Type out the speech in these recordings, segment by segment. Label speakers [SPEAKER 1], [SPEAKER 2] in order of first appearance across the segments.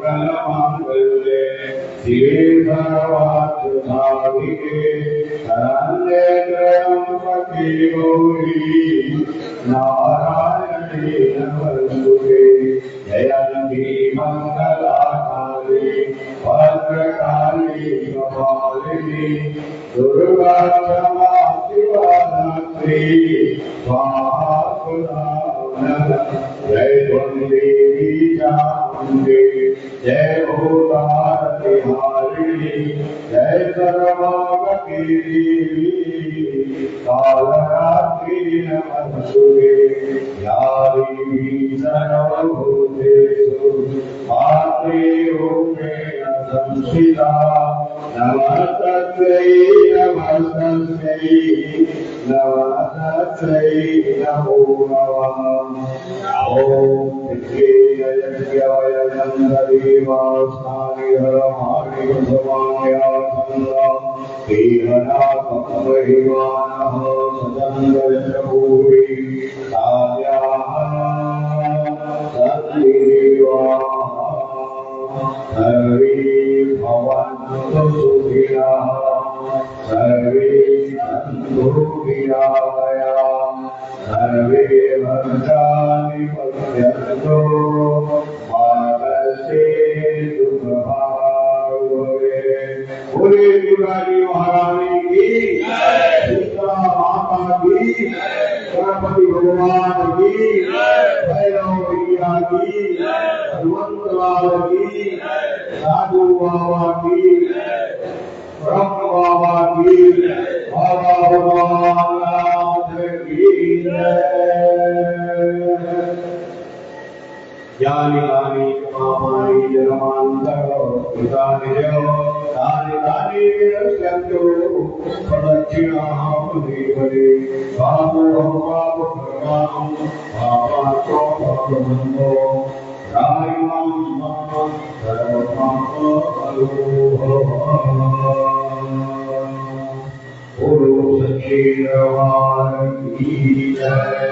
[SPEAKER 1] मंगले शिवे सर्वार्थसाधिके शरण्ये त्र्यंबके गौरी नारायणी नमोस्तुते जयंती मंगलाकाली भद्रकाली कपालिनी दुर्गा क्षमा शिवा धात्री स्वाहा सुधा जय देवी चामुंडे जय भूतारति हारिणी जय सर्वगति देवी कालरात्रि नमस्तुते या देवी सर्वभूतेषु मातृरूपेण संस्थिता नमस्तस्यै नमस्तस्यै नमस्तस्यै नमो नमः ओम सर्वे भवन्तु सुखिनः सर्वे सन्तु निरामयाः सर्वे भद्राणि पश्यन्तु मा कश्चित् दुःखभाग् भवेत्। बोले दुर्गाजी महारानी की शीतला माता की गणपति भगवान की भैरव भैया की हनुमंत लाल की साधु बाबा की ब्रह्म बाबा की बाबा भगवान की ज्ञानी दानी मामानी जन्मांतरो कृतानि दानि दानि विरस्यन्तो प्रदक्षिणां देवरे बाबो बाबो भगवान् बाबातो भगवन्तो रायमां मां सर्वपापो बोलो सच्चे दरबार की जय।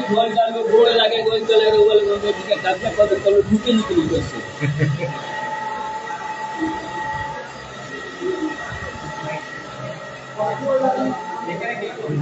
[SPEAKER 2] गोल चालू गोल लगे गोल चले गोल गोल में ठीक है काफी पद कल ढूंढे निकली बस